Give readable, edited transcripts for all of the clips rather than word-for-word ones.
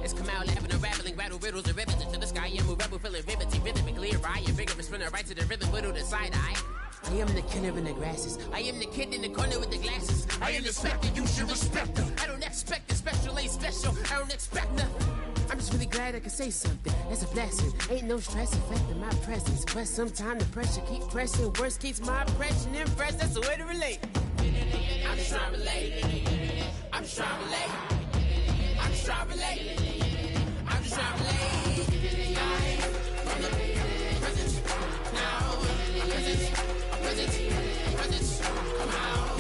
It's Kamal laughing and rattling, rattle riddles and rivets into the sky. I'm a rebel feeling riveting, rhythmically right. A vigorous spinner right to the rhythm, whittle the side eye. I am the killer in the grasses. I am the kid in the corner with the glasses. I am the specter, you should respect them. I don't expect the special, ain't special. I don't expect nothing. I'm just really glad I can say something. That's a blessing. Ain't no stress affecting my presence. But sometimes the pressure keep pressing. Worst keeps my impression impressed. That's the way to relate. I'm just trying to relate. I'm just trying to relate. I'm just trying to relate. I'm just trying to relate. From the present now. Present. Come out.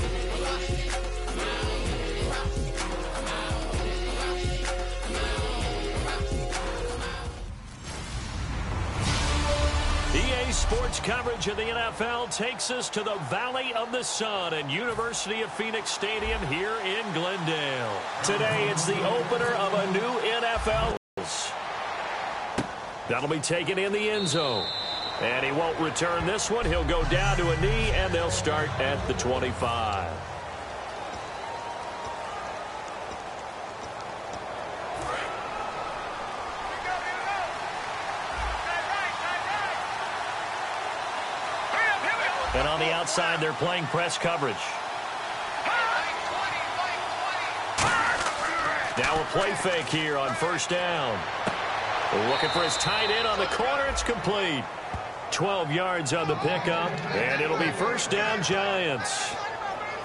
EA Sports coverage of the NFL takes us to the Valley of the Sun and University of Phoenix Stadium here in Glendale. Today, it's the opener of a new NFL. That'll be taken in the end zone. And he won't return this one. He'll go down to a knee, and they'll start at the 25. And on the outside, they're playing press coverage. Now a play fake here on first down. Looking for his tight end on the corner. It's complete. 12 yards on the pickup, and it'll be first down, Giants.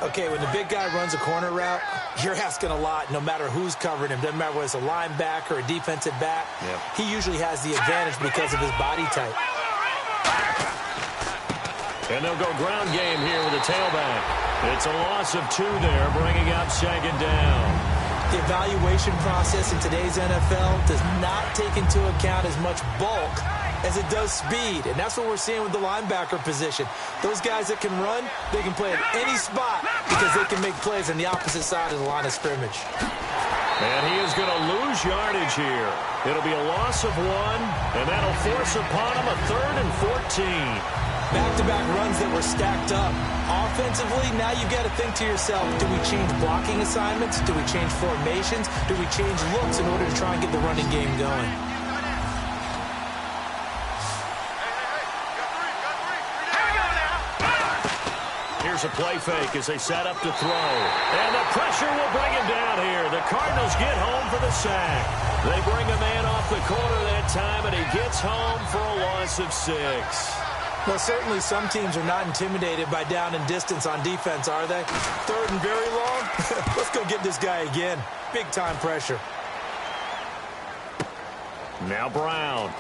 Okay, when the big guy runs a corner route, you're asking a lot no matter who's covering him. Doesn't matter whether it's a linebacker or a defensive back. Yep. He usually has the advantage because of his body type. And they'll go ground game here with a tailback. It's a loss of 2 there, bringing up second down. The evaluation process in today's NFL does not take into account as much bulk as it does speed, and that's what we're seeing with the linebacker position. Those guys that can run, they can play at any spot because they can make plays on the opposite side of the line of scrimmage. And he is going to lose yardage here. It'll be a loss of 1, and that'll force upon him a 3rd and 14. Back-to-back runs that were stacked up. Offensively, now you've got to think to yourself, do we change blocking assignments? Do we change formations? Do we change looks in order to try and get the running game going? Here's a play fake as they set up to throw. And the pressure will bring him down here. The Cardinals get home for the sack. They bring a man off the corner that time, and he gets home for a loss of 6. Well, certainly some teams are not intimidated by down and distance on defense, are they? 3rd and very long? Let's go get this guy again. Big-time pressure. Now Brown.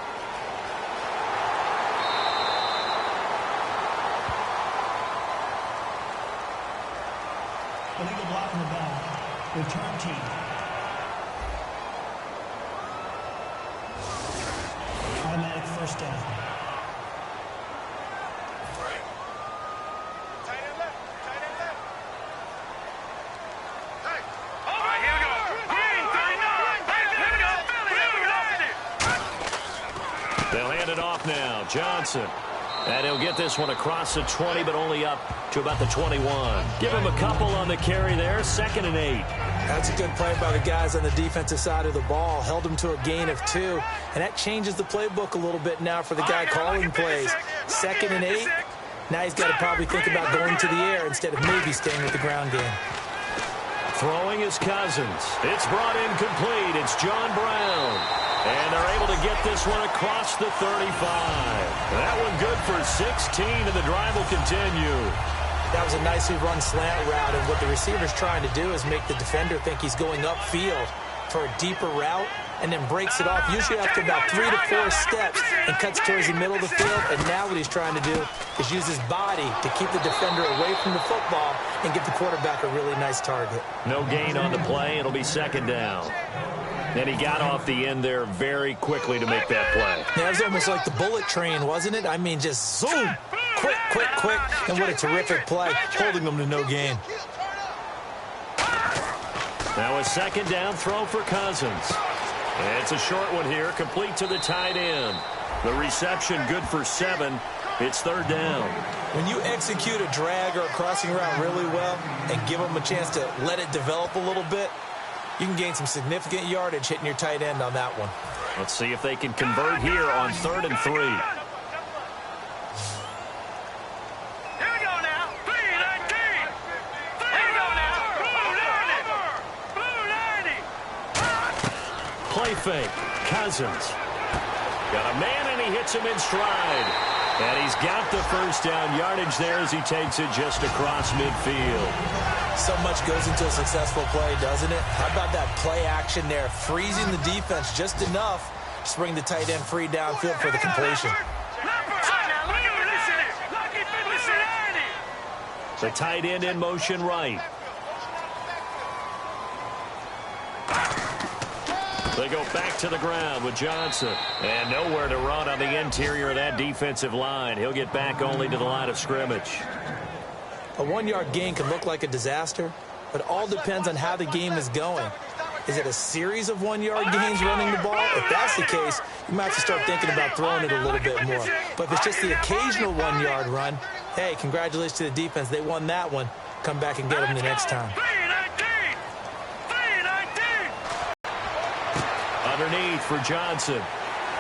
Illegal block in the back. Return team. Automatic first down. They'll hand it off now. Johnson. And he'll get this one across the 20, but only up to about the 21. Give him a couple on the carry there. 2nd and 8. That's a good play by the guys on the defensive side of the ball. Held him to a gain of 2. And that changes the playbook a little bit now for the guy calling plays. 2nd and 8. Now he's got to probably think about going to the air instead of maybe staying with the ground game. Throwing is Cousins. It's brought in complete. It's John Brown. And they're able to get this one across the 35. That one good for 16, and the drive will continue. That was a nicely run slant route, and what the receiver's trying to do is make the defender think he's going upfield for a deeper route, and then breaks it off, usually after about 3 to 4 steps, and cuts towards the middle of the field. And now what he's trying to do is use his body to keep the defender away from the football and give the quarterback a really nice target. No gain on the play. It'll be 2nd down. And he got off the end there very quickly to make that play. Yeah, it was almost like the bullet train, wasn't it? I mean, just zoom, quick. And what a terrific play, holding them to no gain. Now a 2nd down throw for Cousins. And it's a short one here, complete to the tight end. The reception good for 7. It's 3rd down. When you execute a drag or a crossing route really well and give them a chance to let it develop a little bit, You can gain some significant yardage hitting your tight end on that one. Let's see if they can convert here on 3rd and 3. Play fake. Cousins. Got a man, and he hits him in stride. And he's got the first down yardage there as he takes it just across midfield. So much goes into a successful play, doesn't it? How about that play action there? Freezing the defense just enough to bring the tight end free downfield for the completion. The tight end in motion right. They go back to the ground with Johnson. And nowhere to run on the interior of that defensive line. He'll get back only to the line of scrimmage. A 1-yard gain can look like a disaster, but all depends on how the game is going. Is it a series of 1-yard gains running the ball? If that's the case, you might have to start thinking about throwing it a little bit more. But if it's just the occasional 1-yard run, hey, congratulations to the defense. They won that one. Come back and get them the next time. Underneath for Johnson.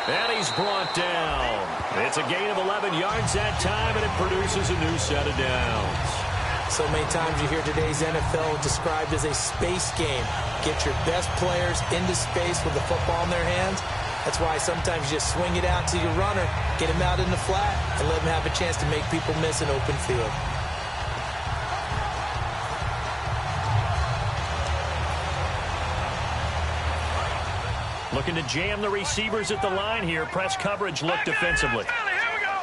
And he's brought down. It's a gain of 11 yards that time, and it produces a new set of downs. So many times you hear today's NFL described as a space game. Get your best players into space with the football in their hands. That's why sometimes you just swing it out to your runner, get him out in the flat, and let him have a chance to make people miss an open field. Looking to jam the receivers at the line here. Press coverage look defensively. Here we go.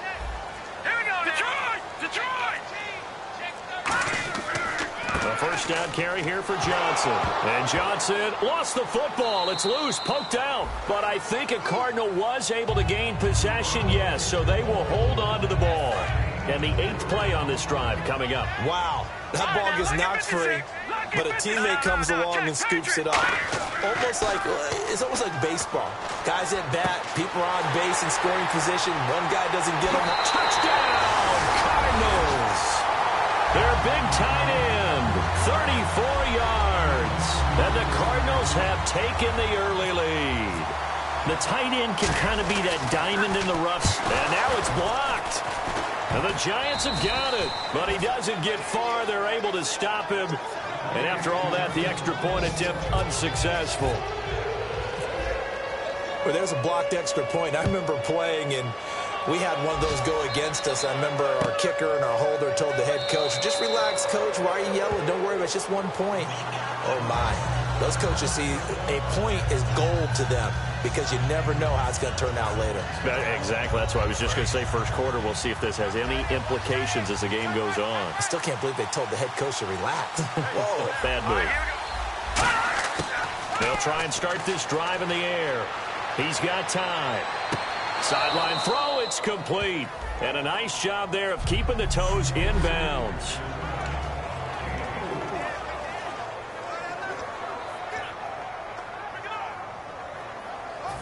Detroit. A first down carry here for Johnson. And Johnson lost the football. It's loose, poked out. But I think a Cardinal was able to gain possession, yes. So they will hold on to the ball. And the 8th play on this drive coming up. Wow, that ball gets knocked free, but a teammate comes along and scoops it up. It's almost like baseball. Guys at bat, people are on base in scoring position. One guy doesn't get them. Touchdown, Cardinals. Their big tight end, 34 yards. And the Cardinals have taken the early lead. The tight end can kind of be that diamond in the roughs, and now it's blocked. And the Giants have got it, but he doesn't get far. They're able to stop him. And after all that, the extra point attempt unsuccessful. Well, there's a blocked extra point. I remember playing, and we had one of those go against us. I remember our kicker and our holder told the head coach, just relax, coach. Why are you yelling? Don't worry about it. It's just 1 point. Oh, my. Those coaches see a point is gold to them because you never know how it's going to turn out later. Exactly. That's what I was just going to say. First quarter, we'll see if this has any implications as the game goes on. I still can't believe they told the head coach to relax. Whoa. Bad move. They'll try and start this drive in the air. He's got time. Sideline throw. It's complete. And a nice job there of keeping the toes in bounds.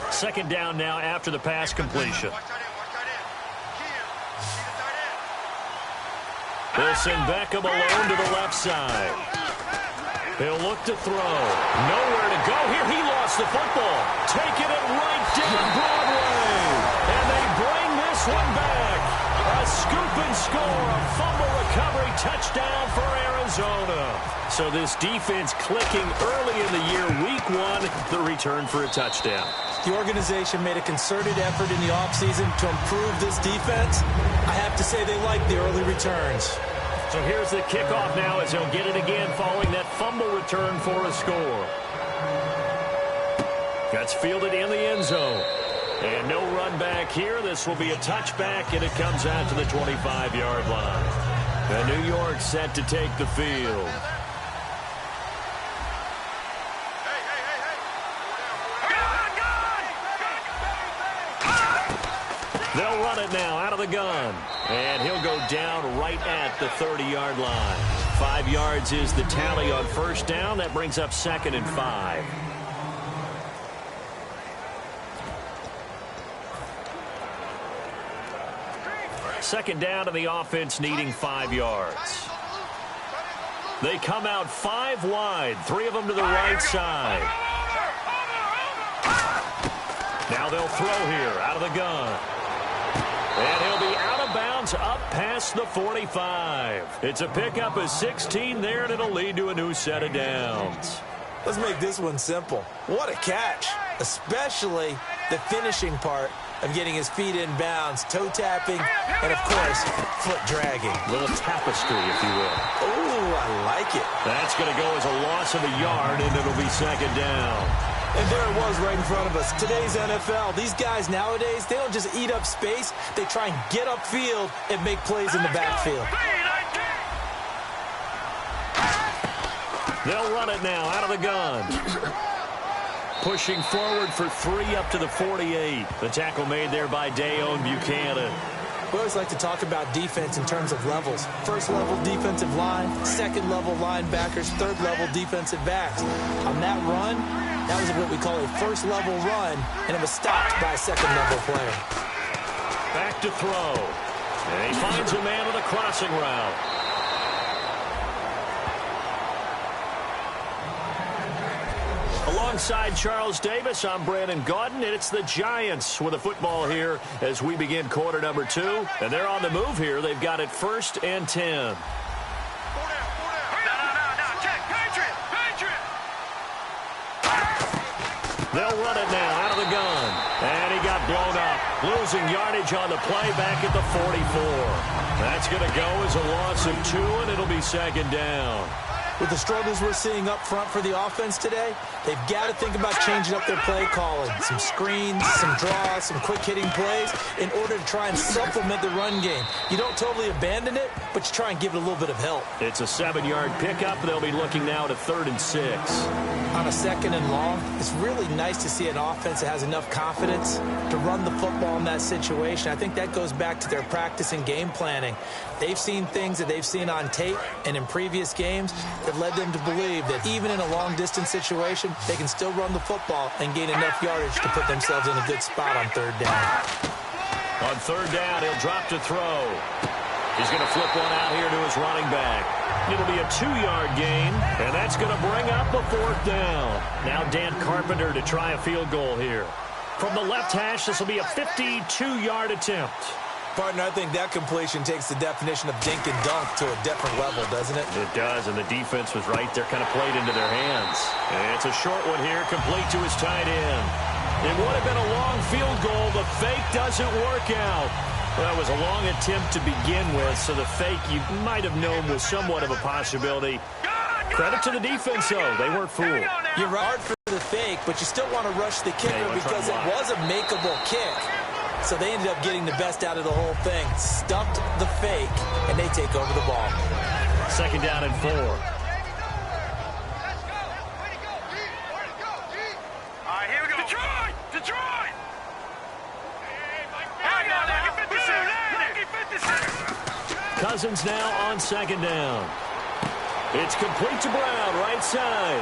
Second down now after the pass completion. They'll send Beckham alone to the left side. He'll look to throw. Nowhere to go here. He lost the football. Taking it right down Broadway. And they bring this one back. A scoop and score. A fumble recovery touchdown for Arizona. So this defense clicking early in the year. Week 1, the return for a touchdown. The organization made a concerted effort in the offseason to improve this defense. I have to say they like the early returns. So here's the kickoff now as he'll get it again following that fumble return for a score. That's fielded in the end zone. And no run back here. This will be a touchback, and it comes out to the 25-yard line. And New York set to take the field. They'll run it now out of the gun. And he'll go down right at the 30-yard line. 5 yards is the tally on first down. That brings up 2nd and 5. Second down to the offense needing 5 yards. They come out 5 wide, 3 of them to the right side. Now they'll throw here out of the gun. And he'll be out of bounds up past the 45. It's a pickup of 16 there, and it'll lead to a new set of downs. Let's make this one simple. What a catch, especially the finishing part of getting his feet in bounds, toe tapping, and, of course, foot dragging. A little tapestry, if you will. Oh, I like it. That's going to go as a loss of a yard, and it'll be second down. And there it was right in front of us. Today's NFL, these guys nowadays, they don't just eat up space. They try and get upfield and make plays in the backfield. They'll run it now out of the gun. Pushing forward for 3 up to the 48. The tackle made there by Dayon Buchanan. We always like to talk about defense in terms of levels. First level defensive line, second level linebackers, third level defensive backs. On that run, that was what we call a first level run, and it was stopped by a second level player. Back to throw. And he finds a man with a crossing route. Alongside Charles Davis, I'm Brandon Gaudin, and it's the Giants with a football here as we begin quarter number 2. And they're on the move here. They've got it 1st and 10. They'll run it now out of the gun. And he got blown up. Losing yardage on the play back at the 44. That's going to go as a loss of 2, and it'll be second down. With the struggles we're seeing up front for the offense today, they've got to think about changing up their play calling. Some screens, some draws, some quick-hitting plays in order to try and supplement the run game. You don't totally abandon it, but you try and give it a little bit of help. It's a 7-yard pickup. They'll be looking now to 3rd and 6. On a 2nd and long, it's really nice to see an offense that has enough confidence to run the football in that situation. I think that goes back to their practice and game planning. They've seen things that they've seen on tape and in previous games that led them to believe that even in a long-distance situation, they can still run the football and gain enough yardage to put themselves in a good spot on 3rd down. On 3rd down, he'll drop to throw. He's going to flip one out here to his running back. It'll be a 2-yard gain, and that's going to bring up a 4th down. Now Dan Carpenter to try a field goal here. From the left hash, this will be a 52-yard attempt. Partner, I think that completion takes the definition of dink and dunk to a different level, doesn't it? It does, and the defense was right there, kind of played into their hands. And it's a short one here, complete to his tight end. It would have been a long field goal. The fake doesn't work out. Well, it was a long attempt to begin with, so the fake you might have known was somewhat of a possibility. Credit to the defense, though. They weren't fooled. You're right for the fake, but you still want to rush the kicker because it was a makeable kick. So they ended up getting the best out of the whole thing. Stumped the fake, and they take over the ball. 2nd down and 4. All right, here we go. Detroit! Detroit! Cousins now on 2nd down. It's complete to Brown, right side.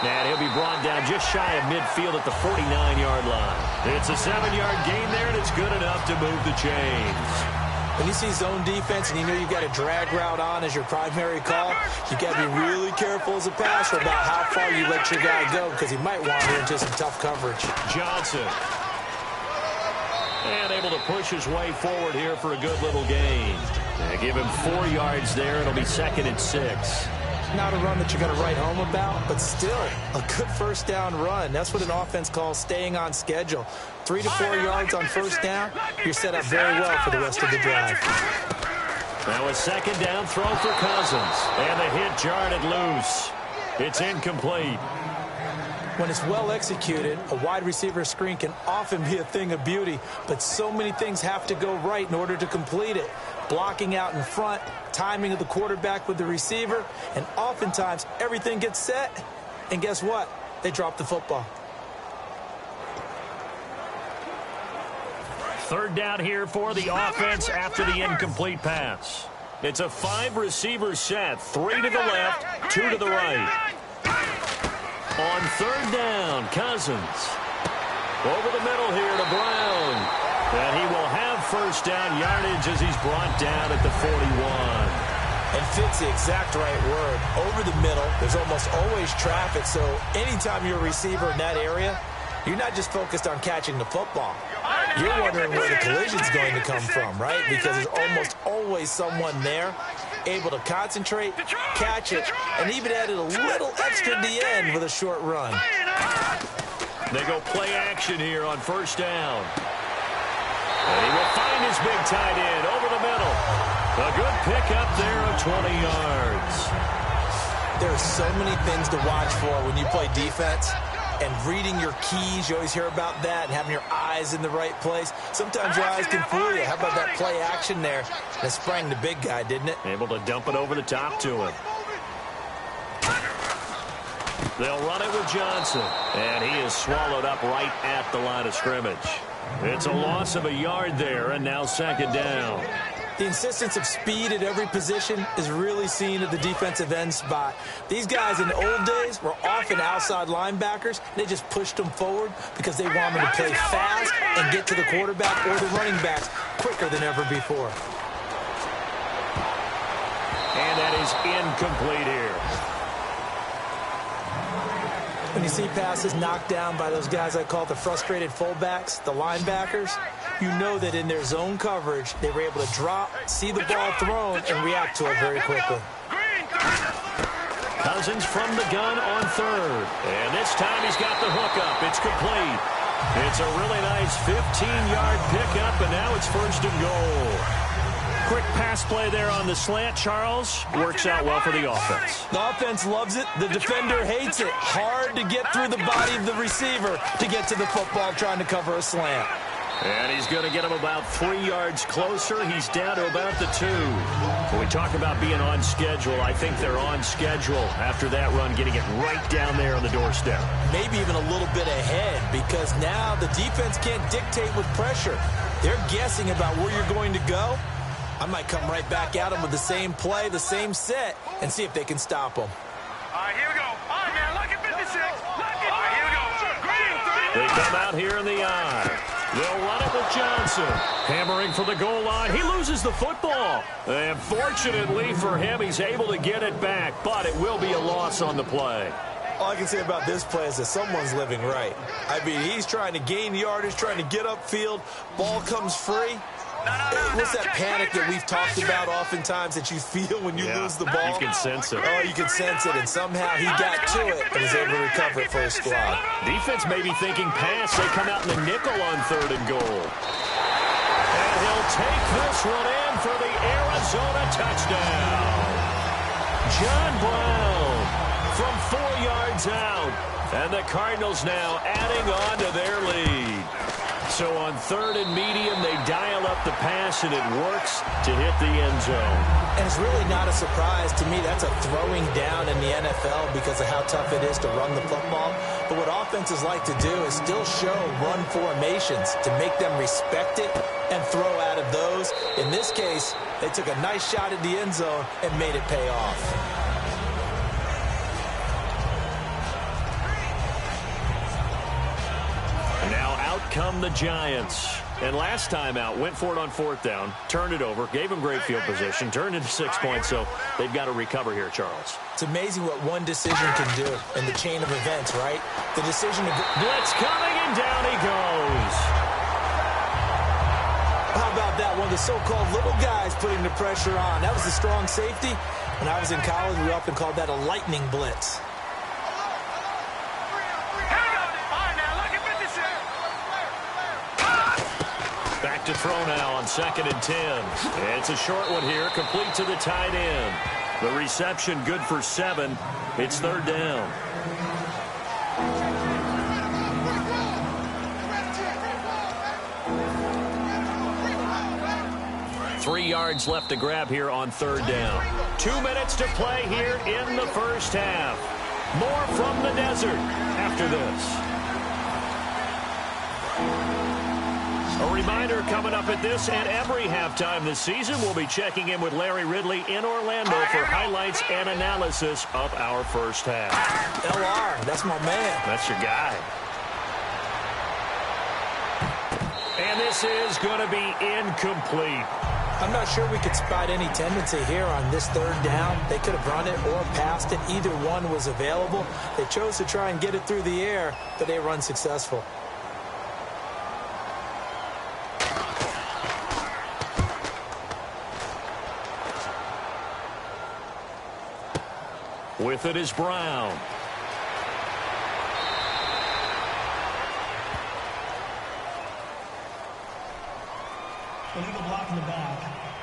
And he'll be brought down just shy of midfield at the 49-yard line. It's a 7-yard gain there, and it's good enough to move the chains. When you see zone defense and you know you've got a drag route on as your primary call, you've got to be really careful as a passer about how far you let your guy go because he might wander into some tough coverage. Johnson. And able to push his way forward here for a good little gain. They give him 4 yards there. It'll be 2nd and 6. Not a run that you're going to write home about, but still a good 1st down run. That's what an offense calls staying on schedule. 3 to 4 yards on 1st down, you're set up very well for the rest of the drive. Now a 2nd down throw for Cousins. And the hit jarred it loose. It's incomplete. When it's well executed, a wide receiver screen can often be a thing of beauty, but so many things have to go right in order to complete it. Blocking out in front, timing of the quarterback with the receiver, and oftentimes everything gets set, and guess what? They drop the football. 3rd down here for the offense after the incomplete pass. It's a 5-receiver set, 3 to the left, 2 to the right. On 3rd down, Cousins. Over the middle here to Brown. And he will have 1st down yardage as he's brought down at the 41. And fit's the exact right word. Over the middle, there's almost always traffic, so anytime you're a receiver in that area, you're not just focused on catching the football. You're wondering where the collision's going to come from, right? Because there's almost always someone there able to concentrate, catch it, and even added a little extra at the end with a short run. They go play action here on first down. And he will find his big tight end over the middle. A good pickup there of 20 yards. There are so many things to watch for when you play defense. And reading your keys, you always hear about that, and having your eyes in the right place. Sometimes your eyes can fool you. How about that play action there? That sprang the big guy, didn't it? Able to dump it over the top to him. They'll run it with Johnson. And he is swallowed up right at the line of scrimmage. It's a loss of a yard there, and now second down. The insistence of speed at every position is really seen at the defensive end spot. These guys in the old days were often outside linebackers. They just pushed them forward because they wanted to play fast and get to the quarterback or the running backs quicker than ever before. And that is incomplete here. When you see passes knocked down by those guys I call the frustrated fullbacks, the linebackers, you know that in their zone coverage, they were able to drop, see the ball thrown, and react to it very quickly. Cousins from the gun on third. And this time he's got the hook up. It's complete. It's a really nice 15-yard pickup, and now it's first and goal. Quick pass play there on the slant, Charles. Works out well for the offense. The offense loves it. The defender hates it. Hard to get through the body of the receiver to get to the football trying to cover a slant. And he's going to get him about 3 yards closer. He's down to about the 2. When we talk about being on schedule, I think they're on schedule after that run, getting it right down there on the doorstep. Maybe even a little bit ahead, because now the defense can't dictate with pressure. They're guessing about where you're going to go. I might come right back at them with the same play, the same set, and see if they can stop them. All right, here we go. All right, man, lock it 56. Lock it. All right, here we go. Green. They come out here in the eye. They'll run it with Johnson. Hammering for the goal line. He loses the football. And fortunately for him, he's able to get it back, but it will be a loss on the play. All I can say about this play is that someone's living right. I mean, he's trying to gain yardage, trying to get upfield. Ball comes free. What's that panic that we've talked about oftentimes that you feel when you lose the ball? You can sense it. Oh, you can sense it, and somehow he got to it and was able to recover it for his squad. Defense may be thinking pass. They come out in the nickel on third and goal. And he'll take this one in for the Arizona touchdown. John Brown from 4 yards out. And the Cardinals now adding on to their lead. So on third and medium, they dial up the pass, and it works to hit the end zone. And it's really not a surprise to me. That's a throwing down in the NFL because of how tough it is to run the football. But what offenses like to do is still show run formations to make them respect it and throw out of those. In this case, they took a nice shot at the end zone and made it pay off. Come the Giants. And last time out, went for it on fourth down, turned it over, gave them great field position, turned into 6 points, so they've got to recover here, Charles. It's amazing what one decision can do in the chain of events, right? The decision to... Blitz coming, and down he goes. How about that? One of the so-called little guys putting the pressure on. That was the strong safety. When I was in college, we often called that a lightning blitz. Back to throw now on 2nd and 10. It's a short one here, complete to the tight end. The reception good for 7. It's third down. Three yards left to grab here on third down. 2 minutes to play here in the first half. More from the desert after this. A reminder coming up at this and every halftime this season, we'll be checking in with Larry Ridley in Orlando for highlights and analysis of our first half. LR, that's my man. That's your guy. And this is going to be incomplete. I'm not sure we could spot any tendency here on this third down. They could have run it or passed it. Either one was available. They chose to try and get it through the air, but they were unsuccessful. With it is Brown. Illegal block in the back.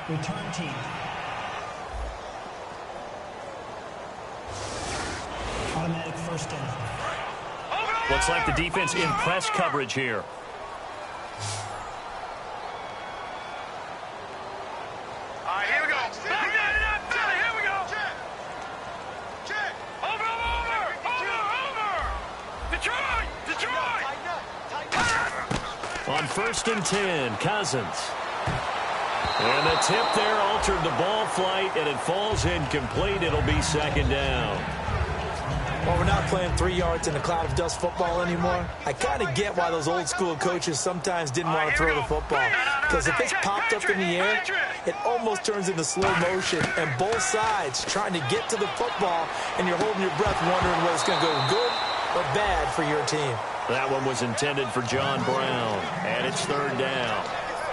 Return team. Automatic first down. Looks like the defense in press coverage here. All right, here we go. Here we go. Check. Over. Detroit. On 1st and 10, Cousins. And the tip there altered the ball flight, and it falls incomplete. It'll be 2nd down. Well, we're not playing 3 yards in a cloud of dust football anymore. I kind of get why those old school coaches sometimes didn't want to throw the football. Because if it's popped up in the air, it almost turns into slow motion. And both sides trying to get to the football, and you're holding your breath wondering whether it's going to go good or bad for your team. That one was intended for John Brown, and it's 3rd down.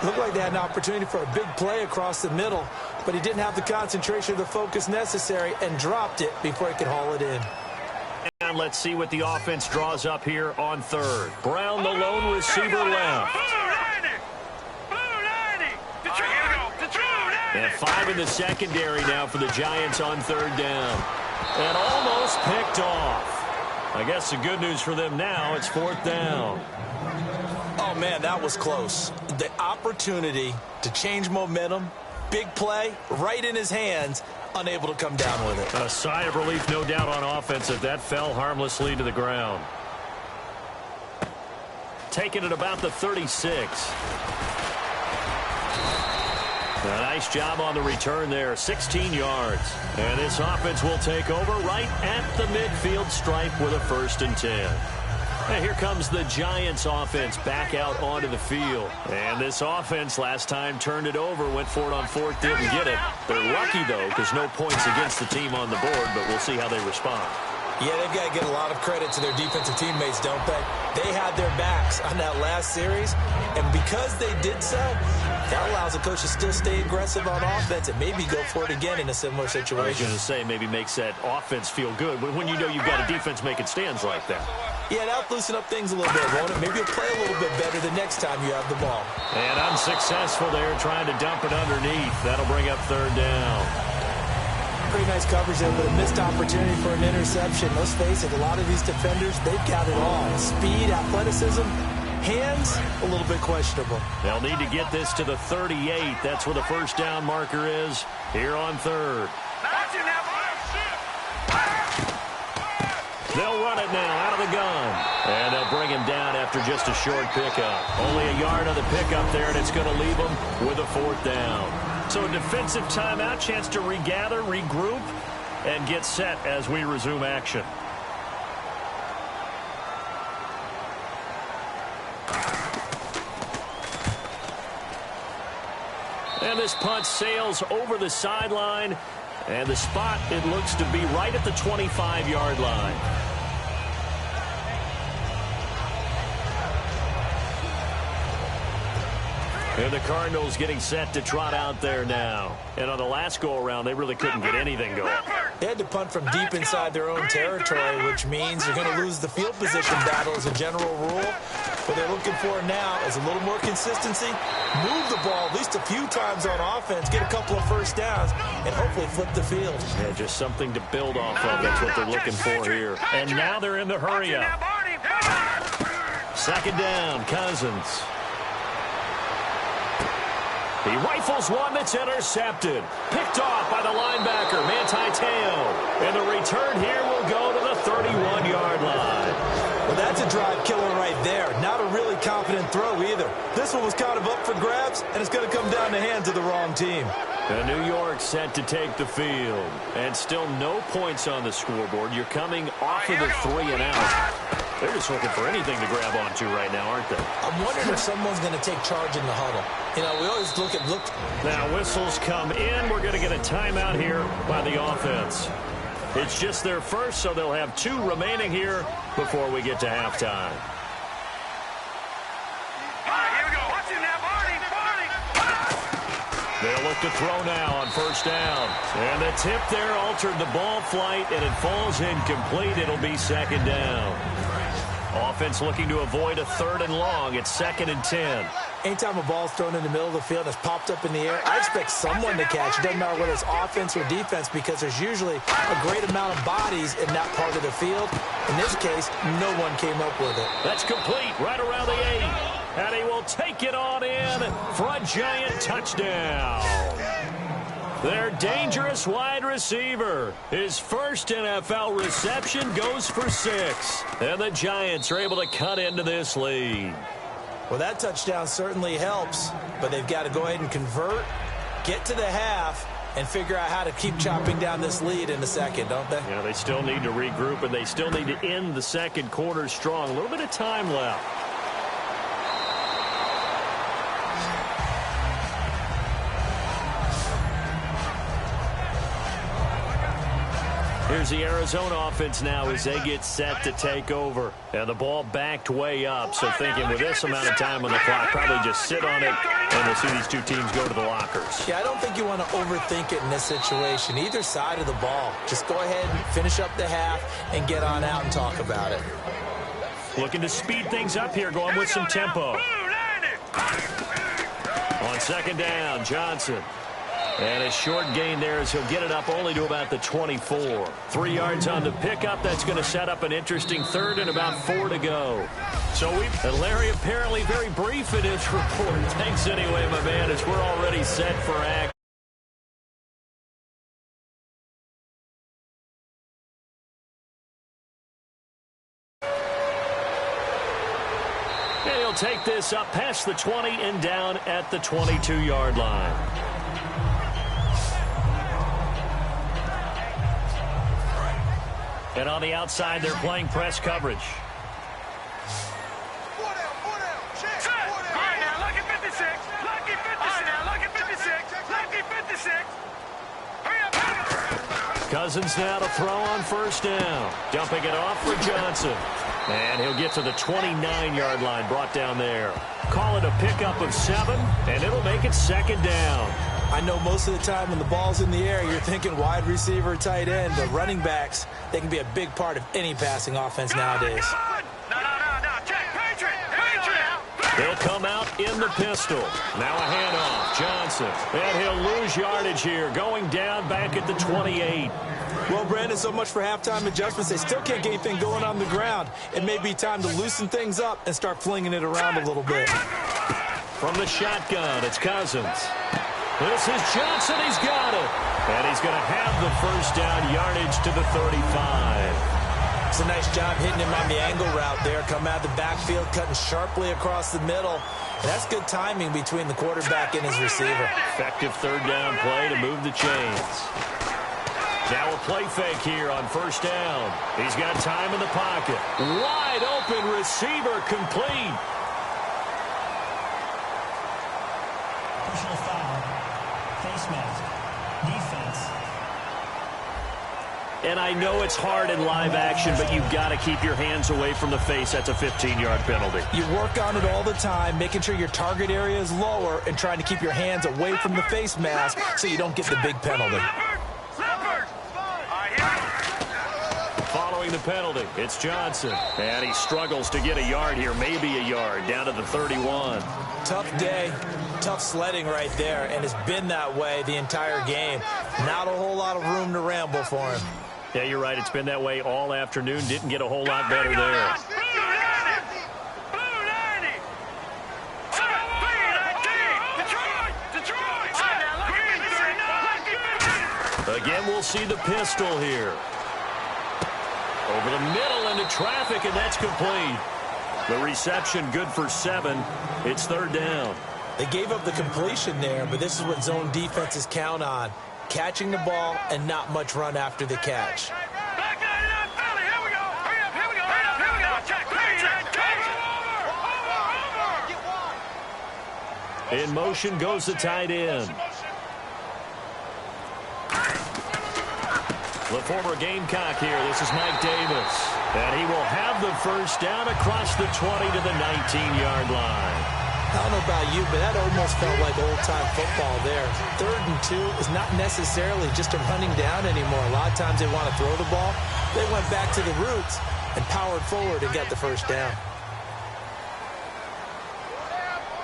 Looked like they had an opportunity for a big play across the middle, but he didn't have the concentration or the focus necessary and dropped it before he could haul it in. And let's see what the offense draws up here on 3rd. Brown, the lone receiver, left. And 5 in the secondary now for the Giants on 3rd down. And almost picked off. I guess the good news for them now, it's 4th down. Oh, man, that was close. The opportunity to change momentum, big play, right in his hands, unable to come down with it. A sigh of relief, no doubt, on offense if that fell harmlessly to the ground. Taking it about the 36. A nice job on the return there, 16 yards. And this offense will take over right at the midfield stripe with a 1st and 10. And here comes the Giants offense back out onto the field. And this offense last time turned it over, went for it on 4th, didn't get it. They're lucky, though, because no points against the team on the board, but we'll see how they respond. Yeah, they've got to get a lot of credit to their defensive teammates, don't they? They had their backs on that last series, and because they did so, that allows the coach to still stay aggressive on offense and maybe go for it again in a similar situation. I was going to say maybe makes that offense feel good, but when you know you've got a defense making stands like that. Yeah, that'll loosen up things a little bit, won't it? Maybe you'll play a little bit better the next time you have the ball. And unsuccessful there, trying to dump it underneath. That'll bring up 3rd down. Pretty nice coverage there, but a missed opportunity for an interception. Let's face it, a lot of these defenders, they've got it all. Speed, athleticism, hands, a little bit questionable. They'll need to get this to the 38. That's where the 1st down marker is here on 3rd. They'll run it now out of the gun. And they'll bring him down after just a short pickup. Only a yard on the pickup there, and it's going to leave him with a 4th down. So a defensive timeout, chance to regather, regroup, and get set as we resume action. And this punt sails over the sideline. And the spot, it looks to be right at the 25-yard line. And the Cardinals getting set to trot out there now. And on the last go-around, they really couldn't get anything going. They had to punt from deep inside their own territory, which means you're going to lose the field position battle as a general rule. What they're looking for now is a little more consistency, move the ball at least a few times on offense, get a couple of 1st downs, and hopefully flip the field. Yeah, just something to build off of. That's what they're looking for here. And now they're in the hurry-up. 2nd down, Cousins. He rifles one that's intercepted. Picked off by the linebacker, Manti Te'o. And the return here will go to the 31-yard line. Well, that's a drive killer right there. Not a really confident throw either. This one was kind of up for grabs, and it's going to come down the hands of the wrong team. And New York set to take the field. And still no points on the scoreboard. You're coming off of the 3 and out. They're just looking for anything to grab onto right now, aren't they? I'm wondering if someone's going to take charge in the huddle. You know, we always look. Now whistles come in. We're going to get a timeout here by the offense. It's just their first, so they'll have 2 remaining here before we get to halftime. They'll look to throw now on first down. And the tip there altered the ball flight, and it falls incomplete. It'll be second down. Offense looking to avoid a 3rd and long. It's 2nd and 10. Anytime a ball's thrown in the middle of the field and it's popped up in the air, I expect someone to catch. It doesn't matter whether it's offense or defense, because there's usually a great amount of bodies in that part of the field. In this case, no one came up with it. That's complete right around the 8. And he will take it on in for a giant touchdown. Their dangerous wide receiver. His first NFL reception goes for 6. And the Giants are able to cut into this lead. Well, that touchdown certainly helps, but they've got to go ahead and convert, get to the half, and figure out how to keep chopping down this lead in the second, don't they? Yeah, they still need to regroup, and they still need to end the second quarter strong. A little bit of time left. Here's the Arizona offense now as they get set to take over. And the ball backed way up, so thinking with this amount of time on the clock, probably just sit on it, and we'll see these 2 teams go to the lockers. Yeah, I don't think you want to overthink it in this situation. Either side of the ball. Just go ahead and finish up the half and get on out and talk about it. Looking to speed things up here, going with some tempo. On second down, Johnson. And a short gain there as he'll get it up only to about the 24. 3 yards on the pickup. That's going to set up an interesting 3rd and about 4 to go. And Larry apparently very brief in his report. Thanks anyway, my man, as we're already set for action. And he'll take this up past the 20 and down at the 22-yard line. And on the outside, they're playing press coverage. All right, now, lucky 56. Lucky 56. All right, now, lucky 56. Lucky 56. Hurry up, hurry up. Cousins now to throw on first down. Dumping it off for Johnson. And he'll get to the 29-yard line, brought down there. Call it a pickup of 7, and it'll make it second down. I know most of the time when the ball's in the air, you're thinking wide receiver, tight end, but running backs, they can be a big part of any passing offense nowadays. No. Check. Patriot. They'll come out in the pistol. Now a handoff. Johnson. And he'll lose yardage here, going down back at the 28. Well, Brandon, so much for halftime adjustments. They still can't get anything going on the ground. It may be time to loosen things up and start flinging it around a little bit. From the shotgun, it's Cousins. This is Johnson. He's got it. And he's going to have the first down, yardage to the 35. It's a nice job hitting him on the angle route there. Come out of the backfield, cutting sharply across the middle. And that's good timing between the quarterback and his receiver. Effective 3rd down play to move the chains. Now a play fake here on first down. He's got time in the pocket. Wide open receiver, complete. Personal foul. Face mask. Defense. And I know it's hard in live action, but you've got to keep your hands away from the face. That's a 15-yard penalty. You work on it all the time, making sure your target area is lower and trying to keep your hands away from the face mask so you don't get the big penalty. Following the penalty, it's Johnson. And he struggles to get a yard here, maybe a yard, down to the 31. Tough day, tough sledding right there, and it's been that way the entire game. Not a whole lot of room to ramble for him. Yeah, you're right. It's been that way all afternoon. Didn't get a whole lot better there. Again, we'll see the pistol here. Over the middle into traffic, and that's complete. The reception good for 7. It's 3rd down. They gave up the completion there, but this is what zone defenses count on. Catching the ball and not much run after the catch. Back line up, Philly. Here we go. Hurry up. Here we go. In motion goes the tight end. The former Gamecock here. This is Mike Davis. And he will have the first down across the 20 to the 19-yard line. I don't know about you, but that almost felt like old-time football there. 3rd and 2 is not necessarily just a running down anymore. A lot of times they want to throw the ball. They went back to the roots and powered forward and got the first down.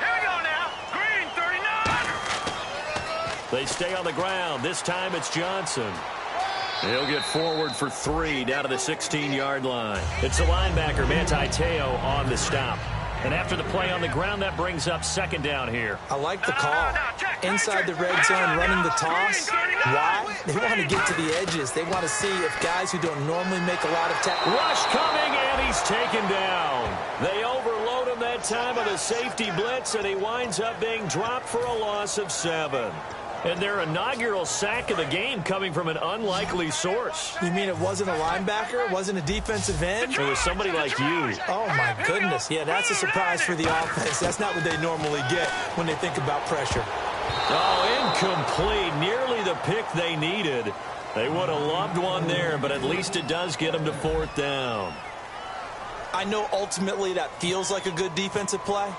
Here we go now. Green, 39. They stay on the ground. This time it's Johnson. He'll get forward for 3 down to the 16-yard line. It's the linebacker, Manti Te'o, on the stop. And after the play on the ground, that brings up 2nd down here. I like the call. Inside the red zone, running the toss. Why? They want to get to the edges. They want to see if guys who don't normally make a lot of tackles. Rush coming, and he's taken down. They overload him that time on the safety blitz, and he winds up being dropped for a loss of 7. And their inaugural sack of the game coming from an unlikely source. You mean it wasn't a linebacker? It wasn't a defensive end? It was somebody like you. Oh, my goodness. Yeah, that's a surprise for the offense. That's not what they normally get when they think about pressure. Oh, incomplete. Nearly the pick they needed. They would have loved one there, but at least it does get them to 4th down. I know ultimately that feels like a good defensive play,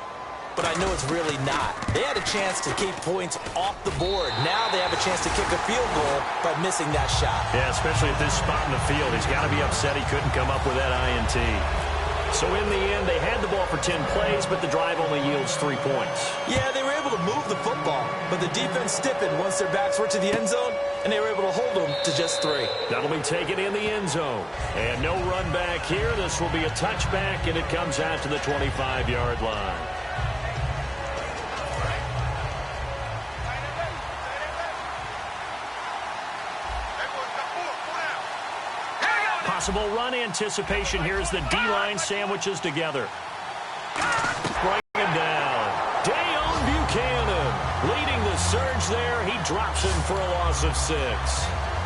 but I know it's really not. They had a chance to keep points off the board. Now they have a chance to kick a field goal by missing that shot. Yeah, especially at this spot in the field. He's got to be upset he couldn't come up with that INT. So in the end, they had the ball for 10 plays, but the drive only yields 3 points. Yeah, they were able to move the football, but the defense stiffened once their backs were to the end zone, and they were able to hold them to just 3. That'll be taken in the end zone. And no run back here. This will be a touchback, and it comes out to the 25-yard line. Possible run anticipation here as the D-line sandwiches together. Bring him down. Dayon Buchanan leading the surge there. He drops him for a loss of 6.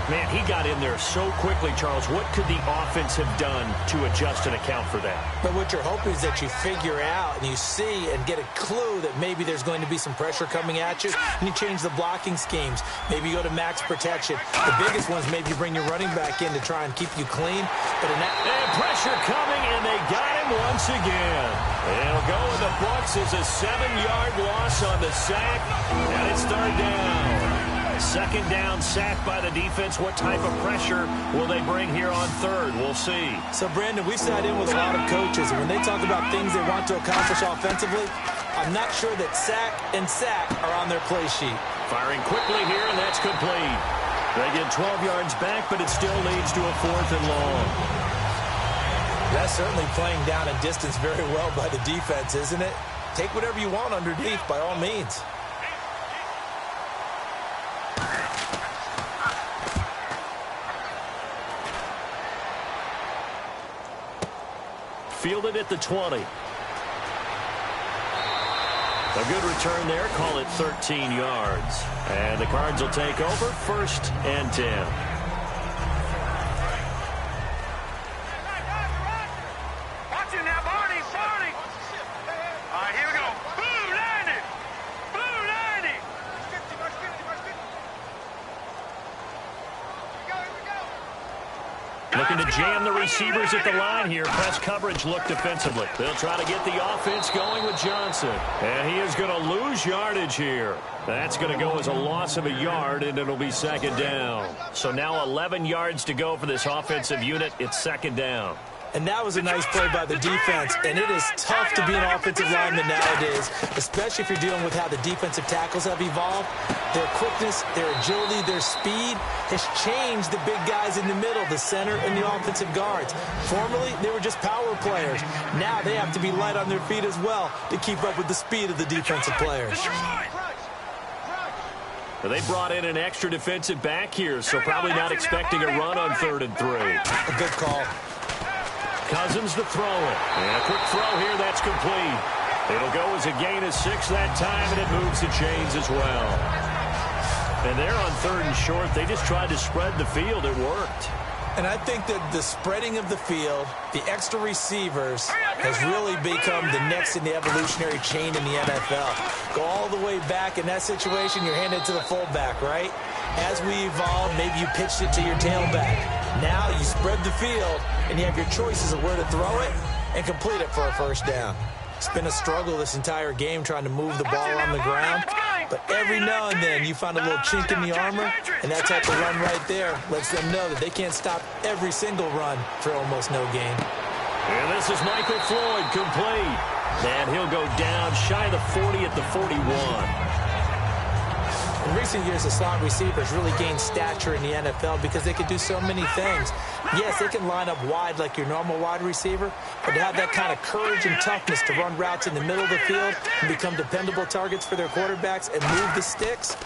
Man, he got in there so quickly, Charles. What could the offense have done to adjust and account for that? But what you're hoping is that you figure out and you see and get a clue that maybe there's going to be some pressure coming at you, and you change the blocking schemes. Maybe you go to max protection. The biggest ones, maybe you bring your running back in to try and keep you clean. But in that and pressure coming, and they got him once again. It'll go in the books as a 7-yard loss on the sack, and it's 3rd down. 2nd down, sack by the defense. What type of pressure will they bring here on 3rd? We'll see. So, Brandon, we've sat in with a lot of coaches, and when they talk about things they want to accomplish offensively, I'm not sure that sack and sack are on their play sheet. Firing quickly here, and that's complete. They get 12 yards back, but it still leads to a 4th and long. That's certainly playing down a distance very well by the defense, isn't it? Take whatever you want underneath, by all means. Fielded at the 20. A good return there. Call it 13 yards. And the Cards will take over 1st and 10. Watch it now, Barney. All right, here we go. Blue 90. Blue 90. Looking to jam the receivers at the line here. Press coverage look defensively. They'll try to get the offense going with Johnson. And he is going to lose yardage here. That's going to go as a loss of a yard, and it'll be 2nd down. So now 11 yards to go for this offensive unit. It's 2nd down. And that was a nice play by the defense, and it is tough to be an offensive lineman nowadays, especially if you're dealing with how the defensive tackles have evolved. Their quickness, their agility, their speed has changed the big guys in the middle, the center, and the offensive guards. Formerly, they were just power players. Now they have to be light on their feet as well to keep up with the speed of the defensive players. They brought in an extra defensive back here, so probably not expecting a run on 3rd and 3. A good call. Cousins to throw it. And a quick throw here, that's complete. It'll go as a gain of 6 that time, and it moves the chains as well. And they're on 3rd and short. They just tried to spread the field. It worked. And I think that the spreading of the field, the extra receivers, has really become the next in the evolutionary chain in the NFL. Go all the way back in that situation, you're handed to the fullback, right? As we evolve, maybe you pitched it to your tailback. Now you spread the field, and you have your choices of where to throw it and complete it for a first down. It's been a struggle this entire game trying to move the ball on the ground. But every now and then you find a little chink in the armor, and that type of run right there lets them know that they can't stop every single run for almost no gain. And this is Michael Floyd, complete. And he'll go down shy of the 40 at the 41. In recent years, the slot receivers really gained stature in the NFL because they can do so many things. Yes, they can line up wide like your normal wide receiver, but to have that kind of courage and toughness to run routes in the middle of the field and become dependable targets for their quarterbacks and move the sticks,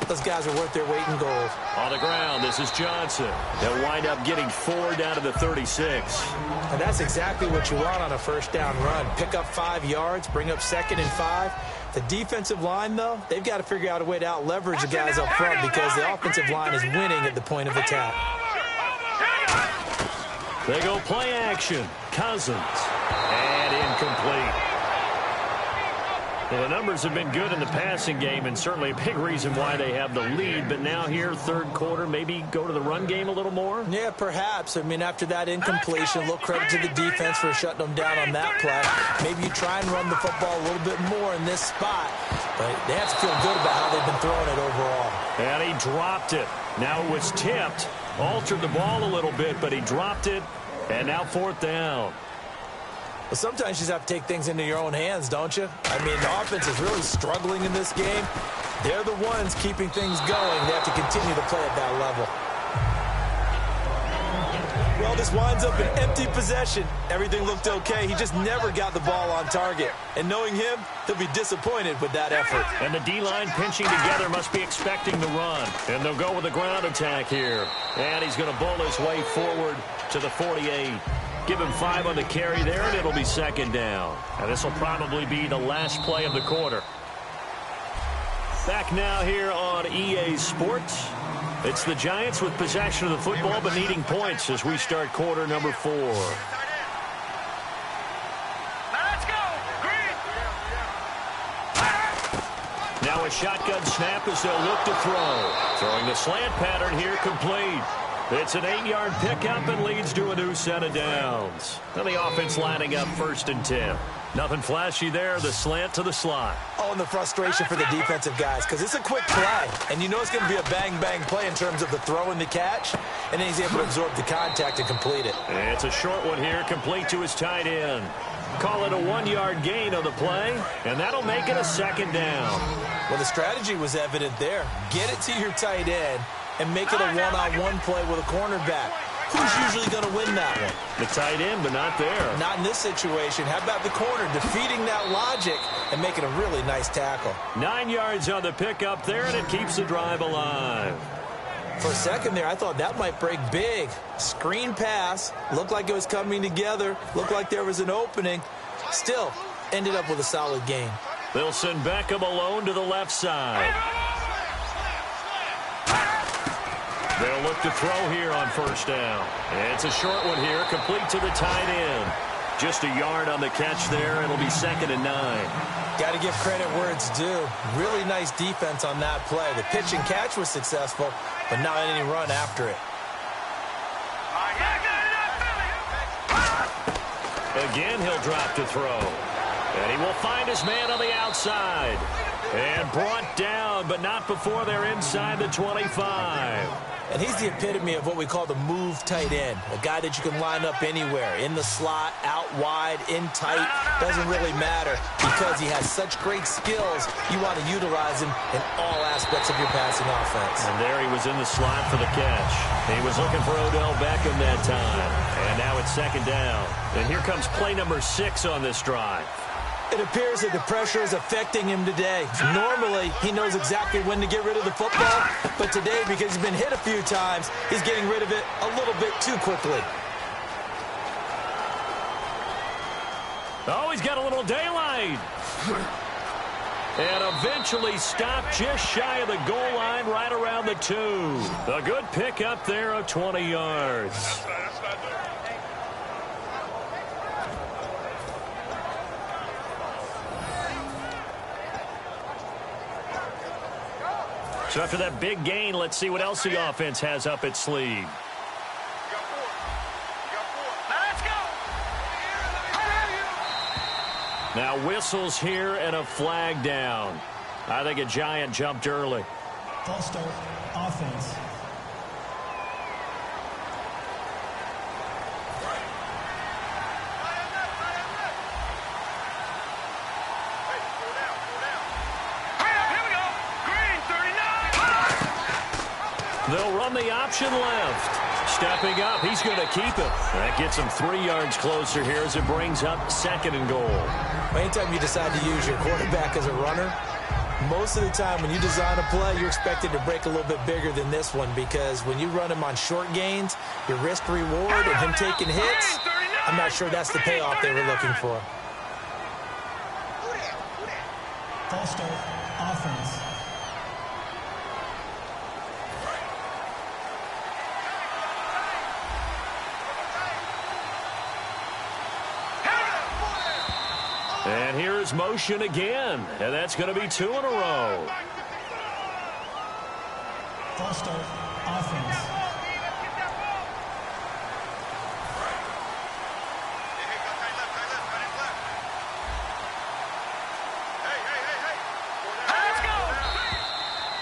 those guys are worth their weight in gold. On the ground, this is Johnson. They'll wind up getting 4 down to the 36. And that's exactly what you want on a first down run. Pick up 5 yards, bring up 2nd and 5. The defensive line, though, they've got to figure out a way to out-leverage the guys up front because the offensive line is winning at the point of attack. They go play action. Cousins. And incomplete. Well, the numbers have been good in the passing game and certainly a big reason why they have the lead. But now here, third quarter, maybe go to the run game a little more? Yeah, perhaps. I mean, after that incompletion, a little credit to the defense for shutting them down on that play. Maybe you try and run the football a little bit more in this spot. But they have to feel good about how they've been throwing it overall. And he dropped it. Now it was tipped. Altered the ball a little bit, but he dropped it. And now 4th down. Well, sometimes you just have to take things into your own hands, don't you? I mean, the offense is really struggling in this game. They're the ones keeping things going. They have to continue to play at that level. Well, this winds up an empty possession. Everything looked okay. He just never got the ball on target. And knowing him, he'll be disappointed with that effort. And the D-line pinching together must be expecting the run. And they'll go with a ground attack here. And he's going to bowl his way forward to the 48. Give him 5 on the carry there, and it'll be 2nd down. And this will probably be the last play of the quarter. Back now here on EA Sports. It's the Giants with possession of the football but needing points as we start quarter number 4. Let's go, Green. Now a shotgun snap as they'll look to throw. Throwing the slant pattern here, complete. It's an 8-yard pickup and leads to a new set of downs. And the offense lining up 1st and 10. Nothing flashy there, the slant to the slot. Oh, and the frustration for the defensive guys because it's a quick play. And you know it's going to be a bang-bang play in terms of the throw and the catch. And then he's able to absorb the contact and complete it. And it's a short one here, complete to his tight end. Call it a 1-yard gain on the play, and that'll make it a 2nd down. Well, the strategy was evident there. Get it to your tight end and make it a one-on-one play with a cornerback. Who's usually going to win that one? The tight end, but not there. Not in this situation. How about the corner defeating that logic and making a really nice tackle? 9 yards on the pickup there, and it keeps the drive alive. For a second there, I thought that might break big. Screen pass. Looked like it was coming together. Looked like there was an opening. Still, ended up with a solid gain. They'll send Beckham alone to the left side. They'll look to throw here on 1st down. And it's a short one here, complete to the tight end. Just a yard on the catch there. It'll be 2nd and 9. Got to give credit where it's due. Really nice defense on that play. The pitch and catch was successful, but not any run after it. Again, he'll drop to throw. And he will find his man on the outside. And brought down, but not before they're inside the 25. And he's the epitome of what we call the move tight end. A guy that you can line up anywhere. In the slot, out wide, in tight. Doesn't really matter because he has such great skills. You want to utilize him in all aspects of your passing offense. And there he was in the slot for the catch. He was looking for Odell Beckham that time. And now it's 2nd down. And here comes play number 6 on this drive. It appears that the pressure is affecting him today. Normally, he knows exactly when to get rid of the football, but today, because he's been hit a few times, he's getting rid of it a little bit too quickly. Oh, he's got a little daylight. And eventually stopped just shy of the goal line right around the 2. A good pick up there of 20 yards. So after that big gain, let's see what else the offense has up its sleeve. Now whistles here and a flag down. I think a Giant jumped early. False start, offense. They'll run the option left. Stepping up, he's going to keep it. That gets him 3 yards closer here as it brings up 2nd and goal. Anytime you decide to use your quarterback as a runner, most of the time when you design a play, you're expected to break a little bit bigger than this one, because when you run him on short gains, your risk-reward and him taking hits, I'm not sure that's the payoff they were looking for. False start, offense. And here's motion again, and that's going to be 2 in a row. False start, offense.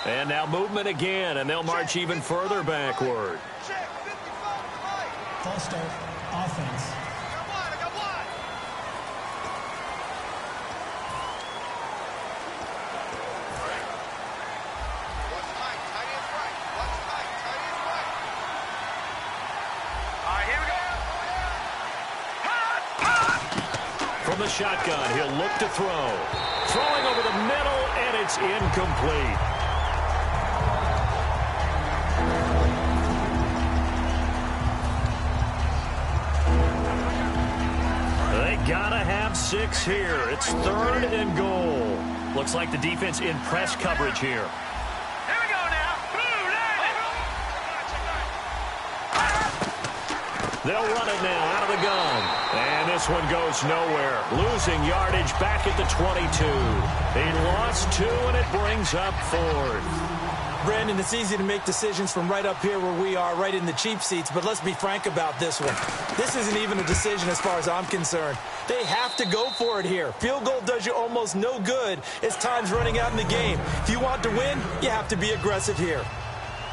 And now movement again, and they'll march even further backward. False start, offense. From the shotgun, he'll look to throw. Throwing over the middle, and it's incomplete. They gotta have 6 here. It's 3rd and goal. Looks like the defense in press coverage here. Here we go now. They'll run it now out of the gun. And this one goes nowhere. Losing yardage back at the 22. He lost 2, and it brings up 4th. Brandon, it's easy to make decisions from right up here where we are, right in the cheap seats, but let's be frank about this one. This isn't even a decision as far as I'm concerned. They have to go for it here. Field goal does you almost no good as time's running out in the game. If you want to win, you have to be aggressive here.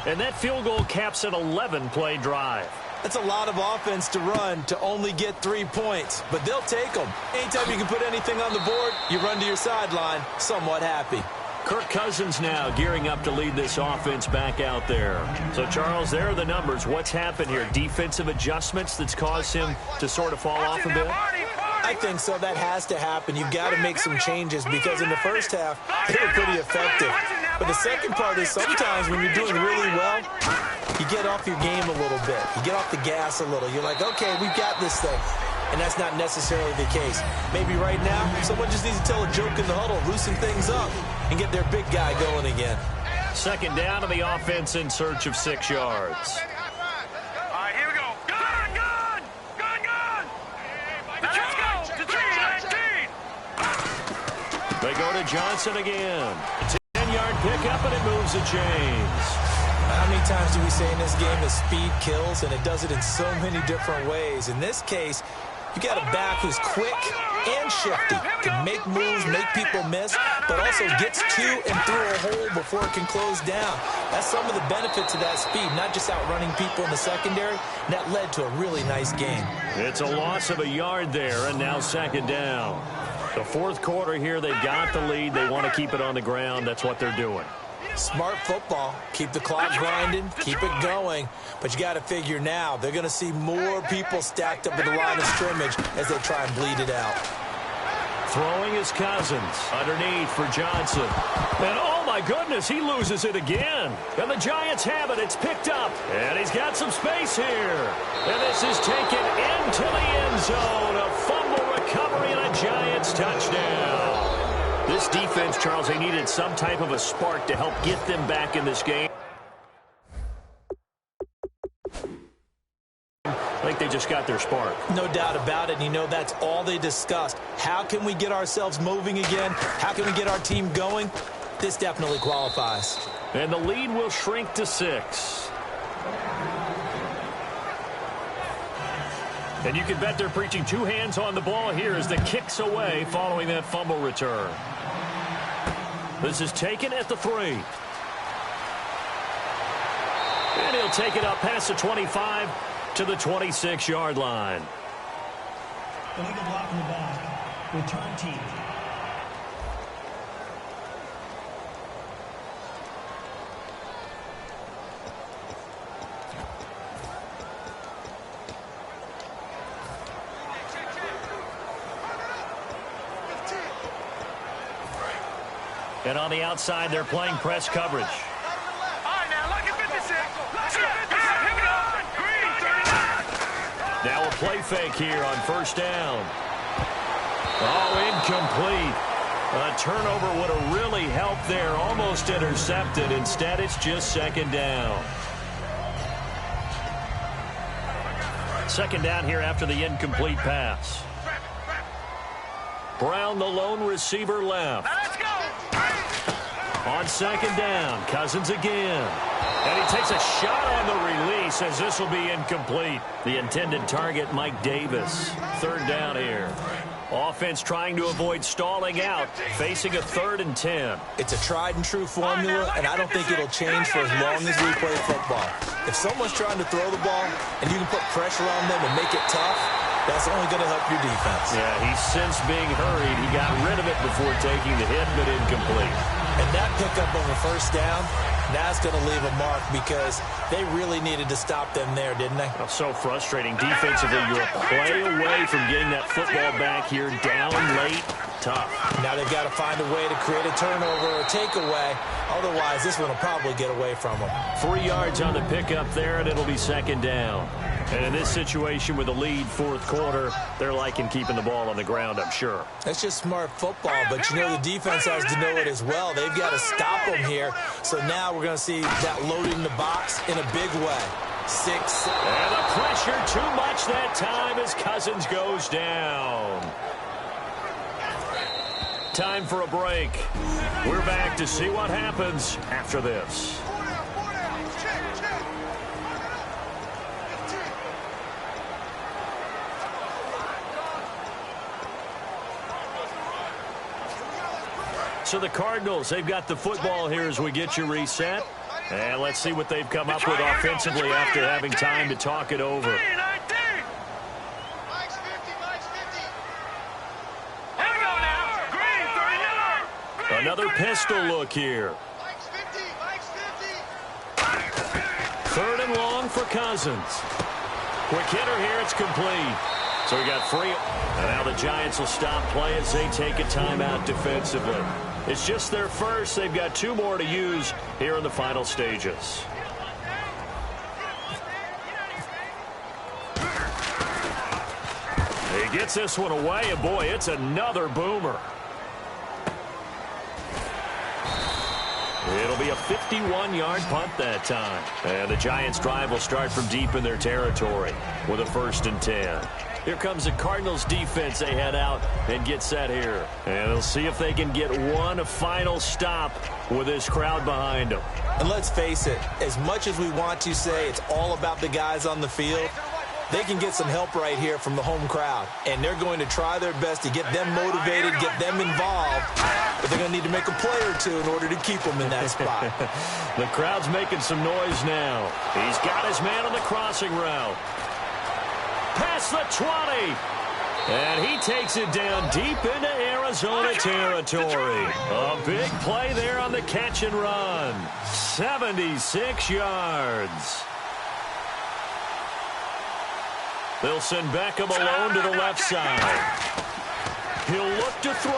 And that field goal caps an 11-play drive. That's a lot of offense to run to only get 3 points, but they'll take them. Anytime you can put anything on the board, you run to your sideline somewhat happy. Kirk Cousins now gearing up to lead this offense back out there. So, Charles, there are the numbers. What's happened here? Defensive adjustments that's caused him to sort of fall off a bit? I think so. That has to happen. You've got to make some changes because in the first half, they were pretty effective. But the second part is sometimes when you're doing really well, you get off your game a little bit. You get off the gas a little. You're like, okay, we've got this thing. And that's not necessarily the case. Maybe right now, someone just needs to tell a joke in the huddle, loosen things up, and get their big guy going again. 2nd down to the offense in search of 6 yards. All right, here we go. Gun! Now let's go to 319. They go to Johnson again. 10-yard pickup, and it moves the chains. How many times do we say in this game that speed kills, and it does it in so many different ways? In this case, you got a back who's quick and shifty, can make moves, make people miss, but also gets to and through a hole before it can close down. That's some of the benefits of that speed, not just outrunning people in the secondary. And that led to a really nice game. It's a loss of a yard there, and now 2nd down. The 4th quarter here, they've got the lead. They want to keep it on the ground. That's what they're doing. Smart football. Keep the clock grinding, keep it going. But you got to figure now, they're going to see more people stacked up at the line of scrimmage as they try and bleed it out. Throwing his Cousins underneath for Johnson. And oh my goodness, he loses it again. And the Giants have it. It's picked up. And he's got some space here. And this is taken into the end zone. A fumble recovery and a Giants touchdown. This defense, Charles, they needed some type of a spark to help get them back in this game. I think they just got their spark. No doubt about it. And you know, that's all they discussed. How can we get ourselves moving again? How can we get our team going? This definitely qualifies. And the lead will shrink to 6. And you can bet they're preaching 2 hands on the ball here as the kick's away following that fumble return. This is taken at the 3. And he'll take it up past the 25 to the 26-yard line. Illegal block in the back. Return team. And on the outside, they're playing press coverage. All right, now, look at 56. Look at 56. Here we go. Green, 39. Now a play fake here on first down. Oh, incomplete. A turnover would have really helped there. Almost intercepted. Instead, it's just second down. Second down here after the incomplete pass. Brown, the lone receiver, left. Now, let's go. On second down, Cousins again. And he takes a shot on the release as this will be incomplete. The intended target, Mike Davis. Third down here. Offense trying to avoid stalling out, facing a 3rd and 10. It's a tried and true formula, and I don't think it'll change for as long as we play football. If someone's trying to throw the ball and you can put pressure on them and make it tough, that's only going to help your defense. Yeah, he's since being hurried. He got rid of it before taking the hit, but incomplete. And that pickup on the first down, that's going to leave a mark because they really needed to stop them there, didn't they? Oh, so frustrating. Defensively, you're a play away from getting that football back here, down late, tough. Now they've got to find a way to create a turnover or a takeaway. Otherwise, this one will probably get away from them. 3 yards on the pickup there, and it'll be second down. And in this situation with a lead, fourth quarter, they're liking keeping the ball on the ground, I'm sure. That's just smart football, but you know the defense has to know it as well. They've got to stop them here. So now we're going to see that loading the box in a big way. 6. And the pressure too much that time as Cousins goes down. Time for a break. We're back to see what happens after this. So the Cardinals, they've got the football here as we get you reset. And let's see what they've come up with offensively after having time to talk it over. Another pistol look here. 3rd and long for Cousins. Quick hitter here, it's complete. So we got 3. And now the Giants will stop play as they take a timeout defensively. It's just their first. They've got 2 more to use here in the final stages. He gets this one away, and boy, it's another boomer. It'll be a 51-yard punt that time. And the Giants' drive will start from deep in their territory with a 1st and 10. Here comes the Cardinals defense. They head out and get set here. And they'll see if they can get one final stop with this crowd behind them. And let's face it, as much as we want to say it's all about the guys on the field, they can get some help right here from the home crowd. And they're going to try their best to get them motivated, get them involved. But they're going to need to make a play or two in order to keep them in that spot. The crowd's making some noise now. He's got his man on the crossing route. Past the 20. And he takes it down deep into Arizona territory. A big play there on the catch and run. 76 yards. They'll send Beckham alone to the left side. He'll look to throw.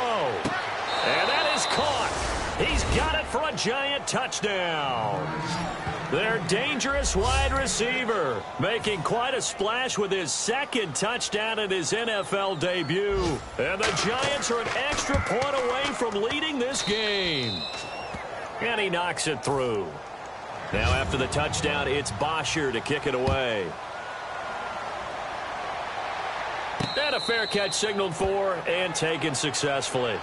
And that is caught. He's got it for a giant touchdown. Their dangerous wide receiver making quite a splash with his 2nd touchdown in his NFL debut. And the Giants are an extra point away from leading this game. And he knocks it through. Now after the touchdown, it's Bosher to kick it away. And a fair catch signaled for and taken successfully.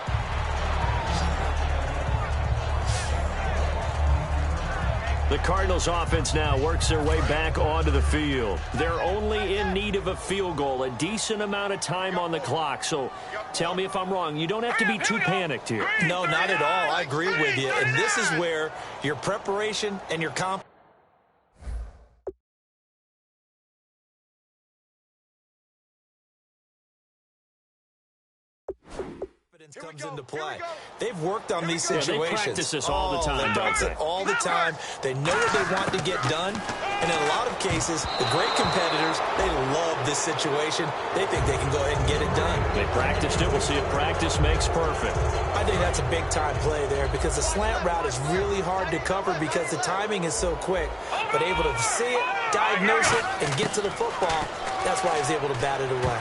The Cardinals offense now works their way back onto the field. They're only in need of a field goal, a decent amount of time on the clock. So tell me if I'm wrong. You don't have to be too panicked here. No, not at all. I agree with you. And this is where your preparation and your confidence comes into play. They've worked on these situations. Yeah, they practice this all the time. They practice it all the time. They know what they want to get done. And in a lot of cases, the great competitors, they love this situation. They think they can go ahead and get it done. They practiced it. We'll see if practice makes perfect. I think that's a big-time play there because the slant route is really hard to cover because the timing is so quick. But able to see it, diagnose it, and get to the football, that's why he's able to bat it away.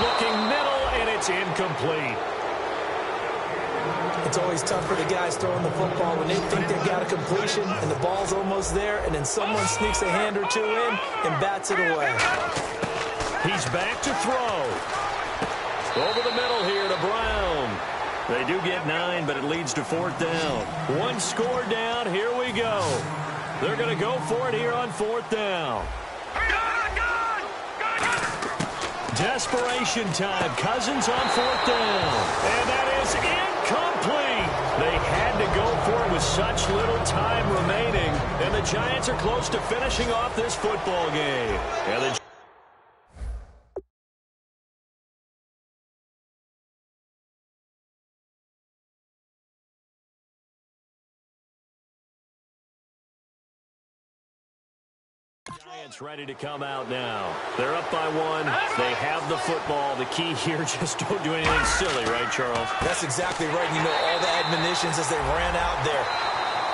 Looking middle, and it's incomplete. It's always tough for the guys throwing the football when they think they've got a completion and the ball's almost there, and then someone sneaks a hand or two in and bats it away. He's back to throw. Over the middle here to Brown. They do get 9, but it leads to 4th down. One score down. Here we go. They're going to go for it here on 4th down. Desperation time. Cousins on 4th down. And that is incomplete. They had to go for it with such little time remaining. And the Giants are close to finishing off this football game. And the Giants ready to come out now. They're up by 1. They have the football. The key here, just don't do anything silly, right, Charles? That's exactly right. You know, all the admonitions as they ran out there.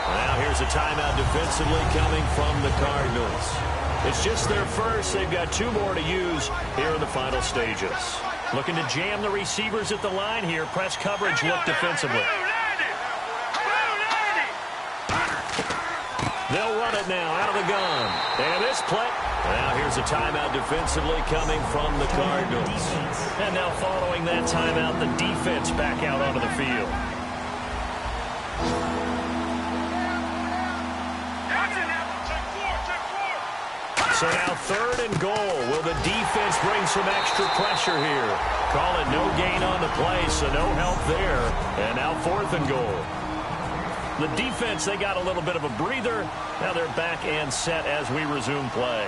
Now here's a timeout defensively coming from the Cardinals. It's just their first. They've got 2 more to use here in the final stages. Looking to jam the receivers at the line here. Press coverage look defensively. They'll run it now out of the gun. And this play. Now here's a timeout defensively coming from the Cardinals. And now following that timeout, the defense back out onto the field. So now 3rd and goal. Will the defense bring some extra pressure here? Call it no gain on the play, so no help there. And now 4th and goal. The defense, they got a little bit of a breather. Now they're back and set as we resume play.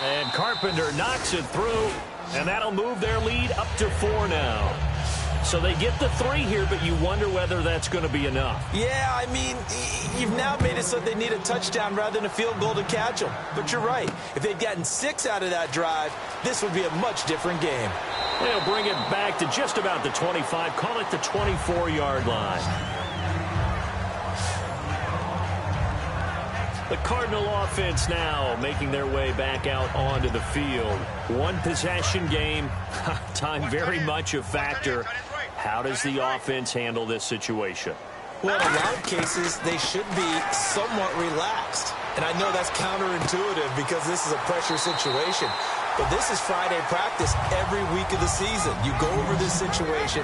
And Carpenter knocks it through, and that'll move their lead up to 4 now. So they get the 3 here, but you wonder whether that's going to be enough. Yeah, I mean, you've now made it so they need a touchdown rather than a field goal to catch them. But you're right. If they'd gotten 6 out of that drive, this would be a much different game. They'll bring it back to just about the 25. Call it the 24-yard line. The Cardinal offense now making their way back out onto the field. 1 possession game. Time very much a factor. How does the offense handle this situation? Well, in a lot of cases, they should be somewhat relaxed. And I know that's counterintuitive because this is a pressure situation. But this is Friday practice every week of the season. You go over this situation,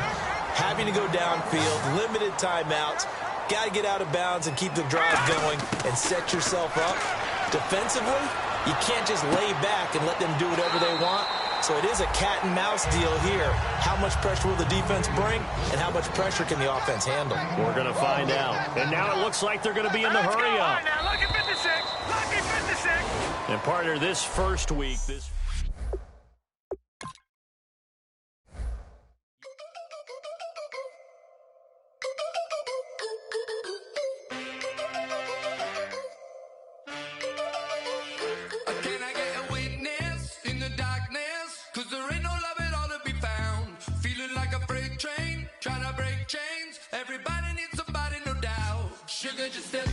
having to go downfield, limited timeouts, got to get out of bounds and keep the drive going and set yourself up. Defensively, you can't just lay back and let them do whatever they want. So it is a cat and mouse deal here. How much pressure will the defense bring, and how much pressure can the offense handle? We're going to find out. And now it looks like they're going to be in the hurry up. Now, lucky 56. Lucky 56. And partner, this first week, this... Everybody needs somebody, no doubt. Sugar just step